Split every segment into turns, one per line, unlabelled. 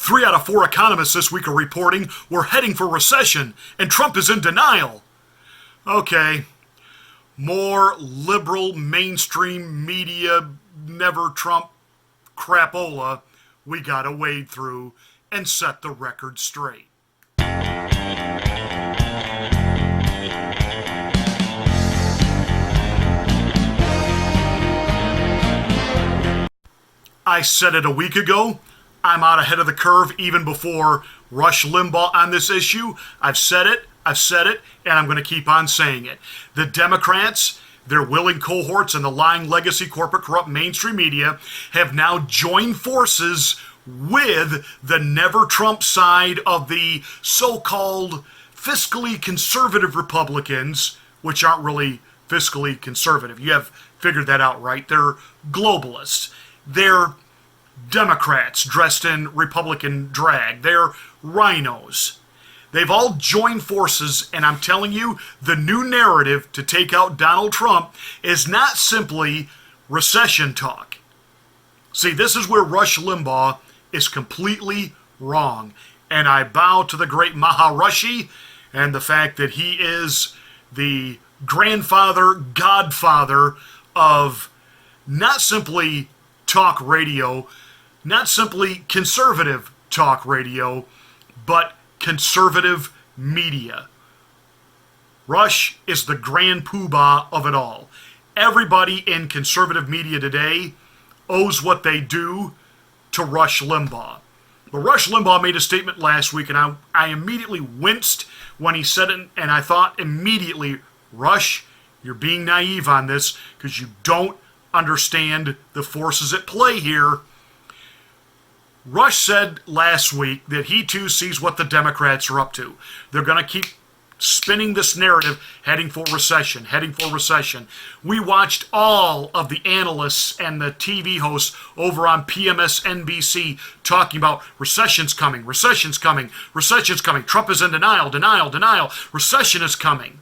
3 out of 4 economists this week are reporting we're heading for recession, and Trump is in denial. Okay, more liberal mainstream media, never Trump crapola we gotta wade through and set the record straight. I said it a week ago. I'm out ahead of the curve even before Rush Limbaugh on this issue. I've said it, and I'm going to keep on saying it. The Democrats, their willing cohorts, and the lying legacy corporate corrupt mainstream media have now joined forces with the never Trump side of the so-called fiscally conservative Republicans, which aren't really fiscally conservative. You have figured that out, right? They're globalists. They're Democrats dressed in Republican drag. They're rhinos. They've all joined forces, and I'm telling you, the new narrative to take out Donald Trump is not simply recession talk. See, this is where Rush Limbaugh is completely wrong. And I bow to the great Maharishi and the fact that he is the grandfather, godfather of not simply talk radio, not simply conservative talk radio, but conservative media. Rush is the grand poobah of it all. Everybody in conservative media today owes what they do to Rush Limbaugh. But Rush Limbaugh made a statement last week, and I immediately winced when he said it, and I thought immediately, Rush, you're being naive on this because you don't understand the forces at play here. Rush said last week that he too sees what the Democrats are up to. They're going to keep spinning this narrative, heading for recession, heading for recession. We watched all of the analysts and the TV hosts over on PMSNBC talking about recession's coming, recession's coming, recession's coming. Trump is in denial, denial, denial. Recession is coming.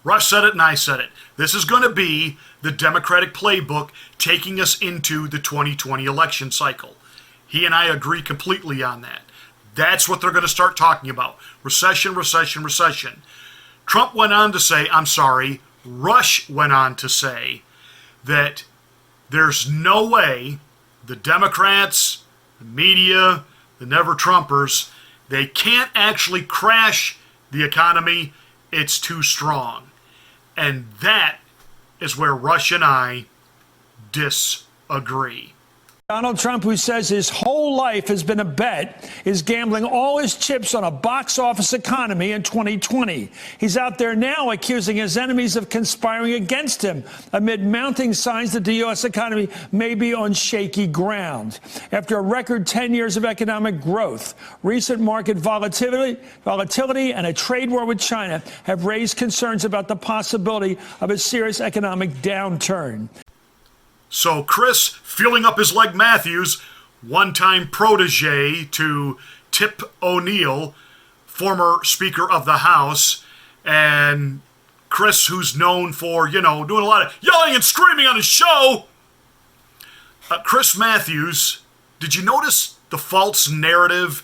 Rush said it and I said it. This is going to be the Democratic playbook taking us into the 2020 election cycle. He and I agree completely on that. That's what they're going to start talking about. Recession, recession, recession. Trump went on to say, Rush went on to say that there's no way the Democrats, the media, the never-Trumpers, they can't actually crash the economy. It's too strong. And that is where Rush and I disagree.
Donald Trump, who says his whole life has been a bet, is gambling all his chips on a box office economy in 2020. He's out there now accusing his enemies of conspiring against him amid mounting signs that the U.S. economy may be on shaky ground. After a record 10 years of economic growth, recent market volatility and a trade war with China have raised concerns about the possibility of a serious economic downturn.
So Chris, feeling up his leg Matthews, one-time protege to Tip O'Neill, former Speaker of the House, and Chris, who's known for, doing a lot of yelling and screaming on his show. Chris Matthews, did you notice the false narrative?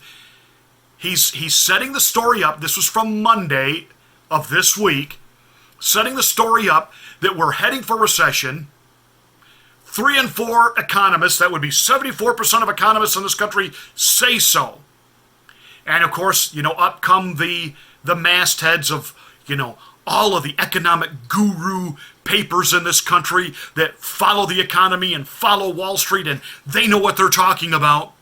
He's setting the story up. This was from Monday of this week, setting the story up that we're heading for recession. 3 and 4 economists, that would be 74% of economists in this country, say so. And of course, up come the mastheads of, all of the economic guru papers in this country that follow the economy and follow Wall Street, and they know what they're talking about.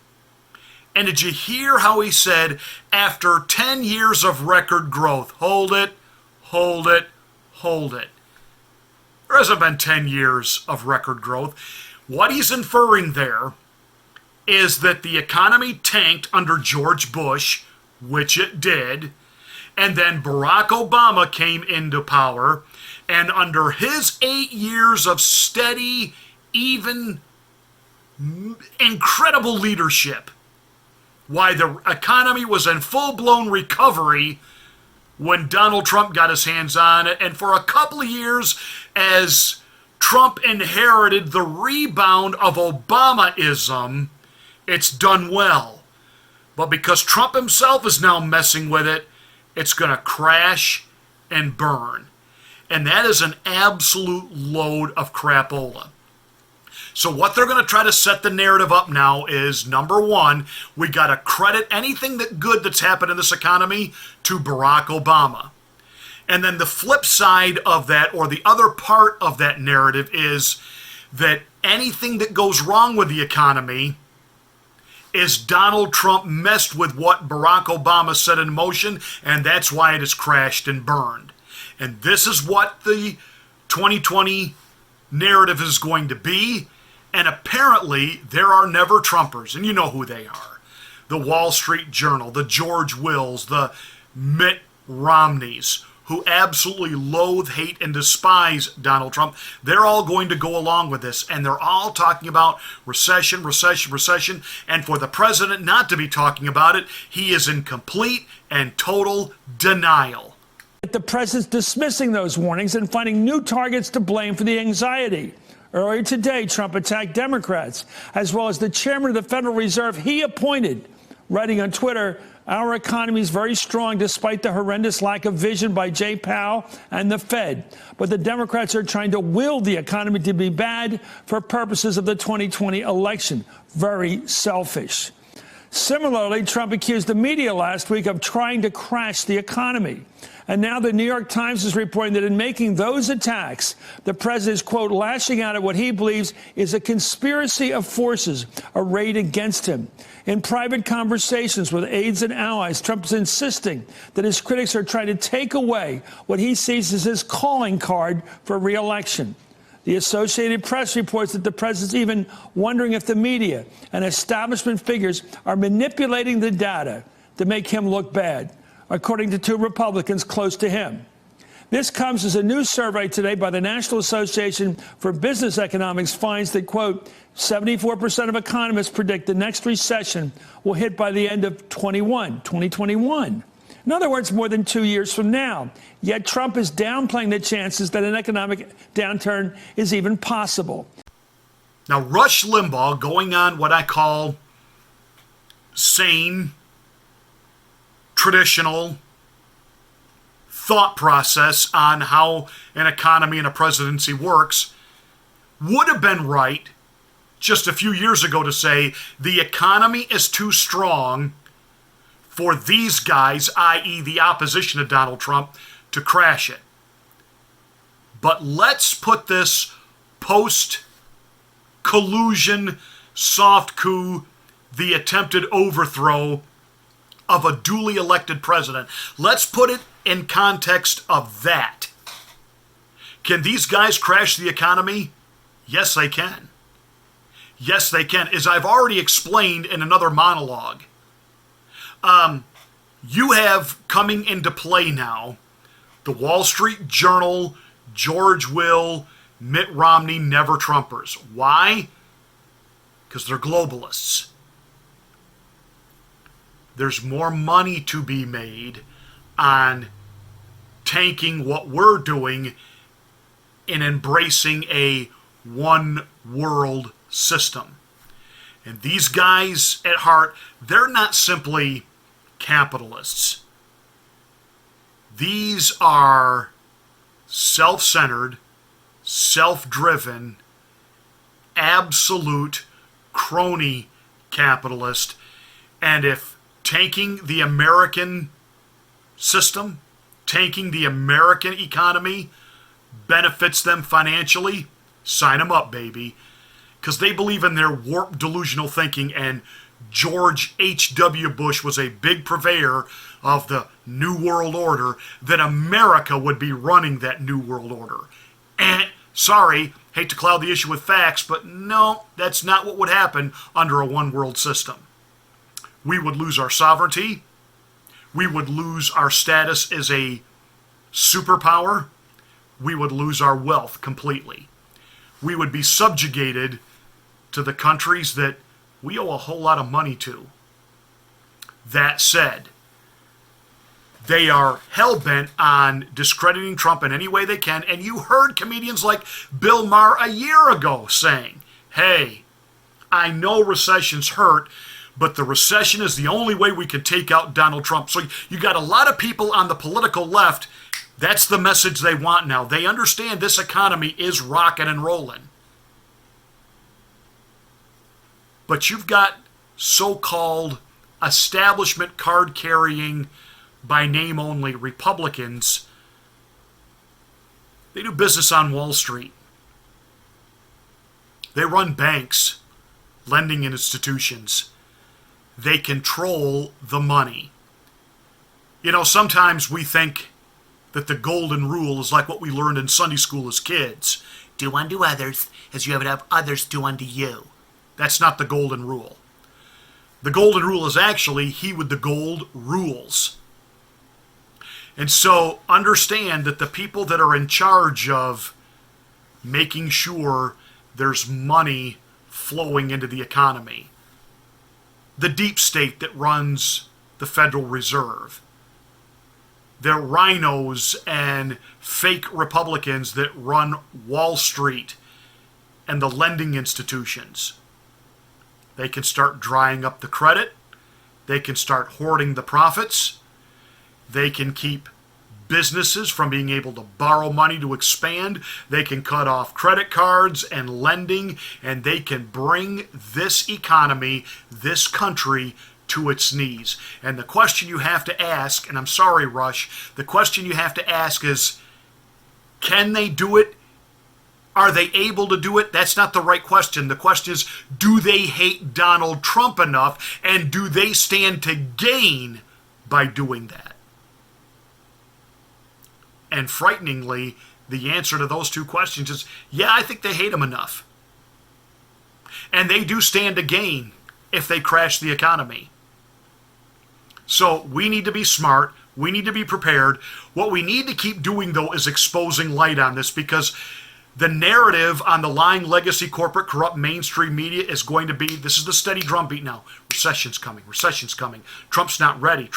And did you hear how he said, after 10 years of record growth, hold it, hold it, hold it. There hasn't been 10 years of record growth. What he's inferring there is that the economy tanked under George Bush, which it did, and then Barack Obama came into power, and under his 8 years of steady, even, incredible leadership, why the economy was in full-blown recovery when Donald Trump got his hands on it, and for a couple of years as Trump inherited the rebound of Obamaism, It's done well. But because Trump himself is now messing with it, it's going to crash and burn. And that is an absolute load of crapola. So what they're going to try to set the narrative up now is, number one, we got to credit anything good that's happened in this economy to Barack Obama. And then the flip side of that, or the other part of that narrative, is that anything that goes wrong with the economy is Donald Trump messed with what Barack Obama set in motion, and that's why it has crashed and burned. And this is what the 2020 narrative is going to be. And apparently, there are never Trumpers, and you know who they are. The Wall Street Journal, the George Wills, the Mitt Romneys, who absolutely loathe, hate, and despise Donald Trump. They're all going to go along with this, and they're all talking about recession, recession, recession. And for the president not to be talking about it, he is in complete and total denial.
The president's dismissing those warnings and finding new targets to blame for the anxiety. Earlier today, Trump attacked Democrats, as well as the chairman of the Federal Reserve he appointed, writing on Twitter, "Our economy is very strong despite the horrendous lack of vision by Jay Powell and the Fed. But the Democrats are trying to will the economy to be bad for purposes of the 2020 election. Very selfish." Similarly, Trump accused the media last week of trying to crash the economy. And now the New York Times is reporting that in making those attacks, the president is, quote, lashing out at what he believes is a conspiracy of forces arrayed against him. In private conversations with aides and allies, Trump is insisting that his critics are trying to take away what he sees as his calling card for re-election. The Associated Press reports that the president's even wondering if the media and establishment figures are manipulating the data to make him look bad, according to two Republicans close to him. This comes as a new survey today by the National Association for Business Economics finds that, quote, 74% of economists predict the next recession will hit by the end of 2021. In other words, more than 2 years from now. Yet Trump is downplaying the chances that an economic downturn is even possible.
Now, Rush Limbaugh going on what I call sane, traditional thought process on how an economy and a presidency works would have been right just a few years ago to say the economy is too strong for these guys, i.e. the opposition to Donald Trump, to crash it. But let's put this post-collusion, soft coup, the attempted overthrow of a duly elected president. Let's put it in context of that. Can these guys crash the economy? Yes, they can. Yes, they can. As I've already explained in another monologue, you have coming into play now the Wall Street Journal, George Will, Mitt Romney, never Trumpers. Why? Because they're globalists. There's more money to be made on tanking what we're doing and embracing a one world system. And these guys at heart, they're not simply capitalists. These are self-centered, self-driven, absolute crony capitalist. And if tanking the American system, tanking the American economy benefits them financially, sign them up, baby. Because they believe in their warped delusional thinking, and George H.W. Bush was a big purveyor of the New World Order, that America would be running that New World Order. Sorry, hate to cloud the issue with facts, but no, that's not what would happen under a one world system. We would lose our sovereignty. We would lose our status as a superpower. We would lose our wealth completely. We would be subjugated to the countries that we owe a whole lot of money to. That said, they are hell-bent on discrediting Trump in any way they can, and you heard comedians like Bill Maher a year ago saying, hey, I know recessions hurt, but the recession is the only way we can take out Donald Trump. So you got a lot of people on the political left. That's the message they want now. They understand this economy is rocking and rolling. But you've got so-called establishment card-carrying, by name only, Republicans. They do business on Wall Street. They run banks, lending institutions. They control the money. You know, sometimes we think that the golden rule is like what we learned in Sunday school as kids. Do unto others as you would have others do unto you. That's not the golden rule. The golden rule is actually he with the gold rules. And so understand that the people that are in charge of making sure there's money flowing into the economy, the deep state that runs the Federal Reserve, the rhinos and fake Republicans that run Wall Street and the lending institutions, they can start drying up the credit. They can start hoarding the profits. They can keep businesses from being able to borrow money to expand. They can cut off credit cards and lending, and they can bring this economy, this country, to its knees. And the question you have to ask, and I'm sorry, Rush, the question you have to ask is, can they do it? Are they able to do it? That's not the right question. The question is, do they hate Donald Trump enough, and do they stand to gain by doing that? And frighteningly, the answer to those two questions is, yeah, I think they hate him enough. And they do stand to gain if they crash the economy. So we need to be smart. We need to be prepared. What we need to keep doing, though, is exposing light on this, because the narrative on the lying legacy corporate corrupt mainstream media is going to be, this is the steady drumbeat now, recession's coming, recession's coming, Trump's not ready,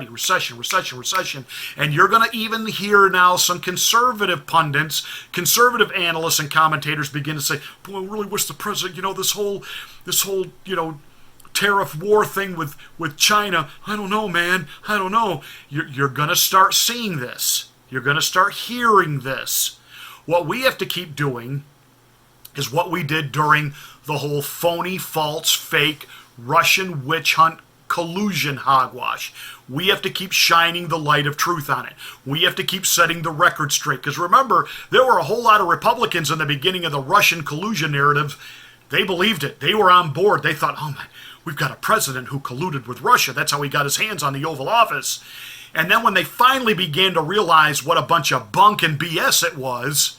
recession, recession, recession. And you're going to even hear now some conservative pundits, conservative analysts and commentators begin to say, boy, I really wish the president, this whole, tariff war thing with China, I don't know, man, I don't know. You're going to start seeing this. You're going to start hearing this. What we have to keep doing is what we did during the whole phony, false, fake Russian witch hunt collusion hogwash. We have to keep shining the light of truth on it. We have to keep setting the record straight. Because remember, there were a whole lot of Republicans in the beginning of the Russian collusion narrative. They believed it. They were on board. They thought, oh my, we've got a president who colluded with Russia. That's how he got his hands on the Oval Office. And then when they finally began to realize what a bunch of bunk and BS it was,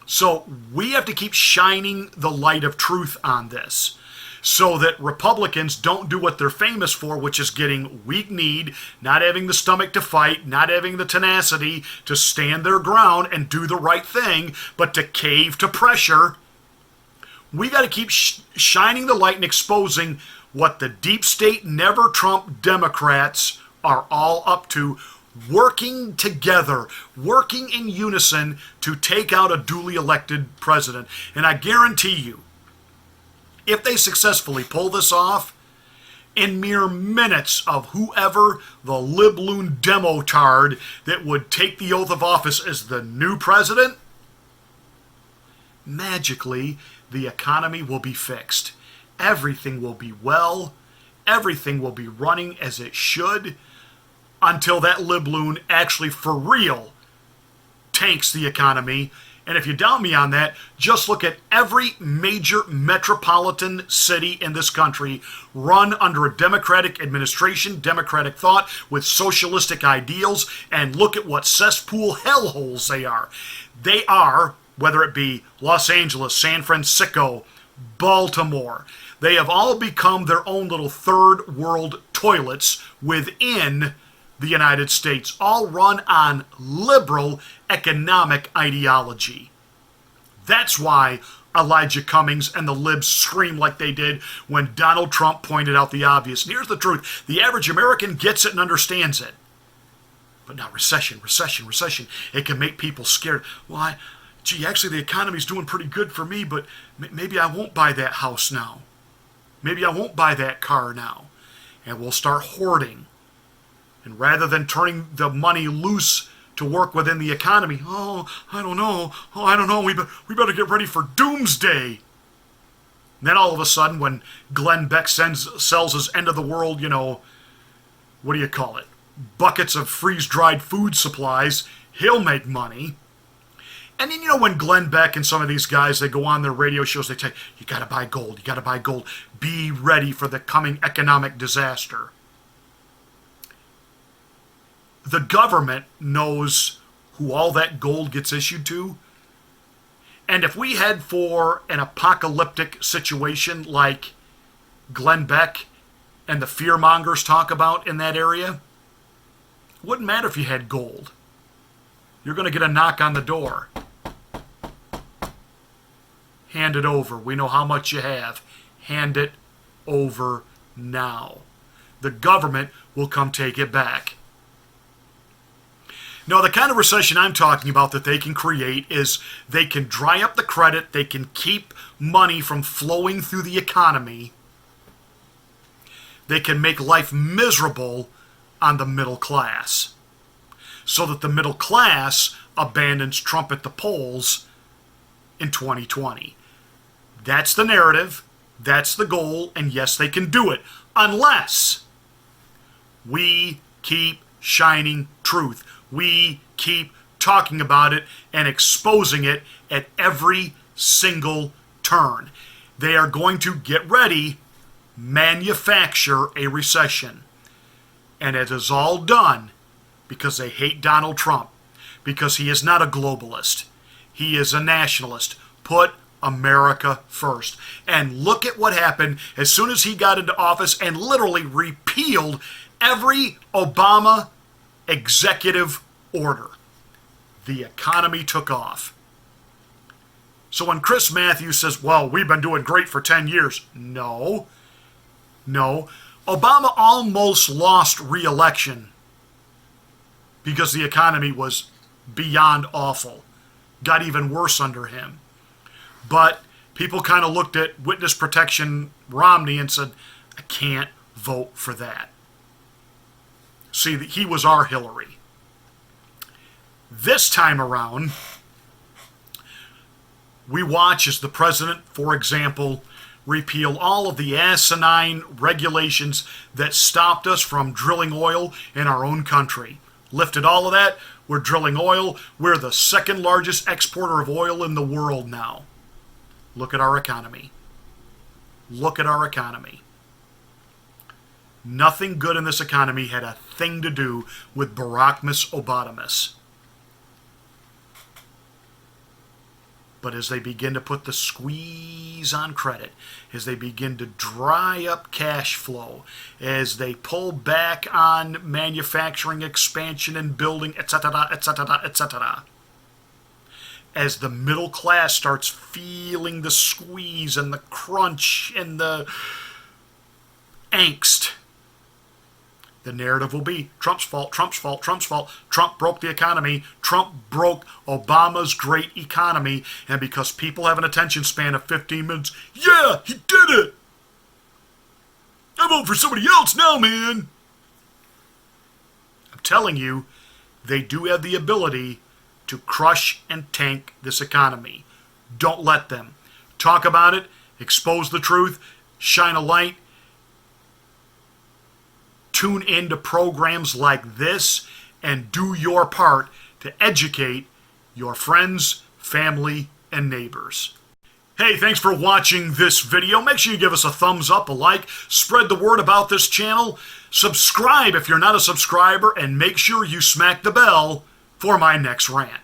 so we have to keep shining the light of truth on this so that Republicans don't do what they're famous for, which is getting weak-kneed, not having the stomach to fight, not having the tenacity to stand their ground and do the right thing, but to cave to pressure. We got to keep shining the light and exposing what the deep state, never Trump Democrats are all up to, working together, working in unison to take out a duly elected president. And I guarantee you, if they successfully pull this off, in mere minutes of whoever the libloon demotard that would take the oath of office as the new president, magically the economy will be fixed. Everything will be well. Everything will be running as it should, until that libloon actually for real tanks the economy. And if you doubt me on that, just look at every major metropolitan city in this country run under a Democratic administration, Democratic thought, with socialistic ideals, and look at what cesspool hellholes they are. They are, whether it be Los Angeles, San Francisco, Baltimore, they have all become their own little third world toilets within the United States, all run on liberal economic ideology. That's why Elijah Cummings and the libs scream like they did when Donald Trump pointed out the obvious. And here's the truth. The average American gets it and understands it. But now recession, recession, recession. It can make people scared. Well, gee, actually the economy's doing pretty good for me, but maybe I won't buy that house now. Maybe I won't buy that car now. And we'll start hoarding. And rather than turning the money loose to work within the economy, I don't know, we better get ready for doomsday. And then all of a sudden, when Glenn Beck sells his end of the world, what do you call it? Buckets of freeze-dried food supplies, he'll make money. And then, when Glenn Beck and some of these guys, they go on their radio shows, they tell you, you got to buy gold, you got to buy gold. Be ready for the coming economic disaster. The government knows who all that gold gets issued to. And if we head for an apocalyptic situation like Glenn Beck and the fearmongers talk about in that area, it wouldn't matter if you had gold. You're going to get a knock on the door. Hand it over. We know how much you have. Hand it over now. The government will come take it back. Now, the kind of recession I'm talking about that they can create is they can dry up the credit, they can keep money from flowing through the economy, they can make life miserable on the middle class, so that the middle class abandons Trump at the polls in 2020. That's the narrative, that's the goal, and yes, they can do it, unless we keep shining truth. We keep talking about it and exposing it at every single turn. They are going to get ready, manufacture a recession. And it is all done because they hate Donald Trump, because he is not a globalist. He is a nationalist. Put America first. And look at what happened as soon as he got into office and literally repealed every Obama executive order. The economy took off. So when Chris Matthews says, well, we've been doing great for 10 years. No. Obama almost lost re-election because the economy was beyond awful. Got even worse under him. But people kind of looked at witness protection Romney and said, I can't vote for that. See, he was our Hillary. This time around, we watch as the president, for example, repeal all of the asinine regulations that stopped us from drilling oil in our own country. Lifted all of that. We're drilling oil. We're the second largest exporter of oil in the world now. Look at our economy. Look at our economy. Nothing good in this economy had a thing to do with Barackmas Obamamus. But as they begin to put the squeeze on credit, as they begin to dry up cash flow, as they pull back on manufacturing expansion and building, etc., etc., etc., as the middle class starts feeling the squeeze and the crunch and the angst, the narrative will be Trump's fault, Trump's fault, Trump's fault. Trump broke the economy. Trump broke Obama's great economy. And because people have an attention span of 15 minutes, yeah, he did it. I vote for somebody else now, man. I'm telling you, they do have the ability to crush and tank this economy. Don't let them. Talk about it, expose the truth, shine a light. Tune into programs like this and do your part to educate your friends, family, and neighbors. Hey, thanks for watching this video. Make sure you give us a thumbs up, a like, spread the word about this channel, subscribe if you're not a subscriber, and make sure you smack the bell for my next rant.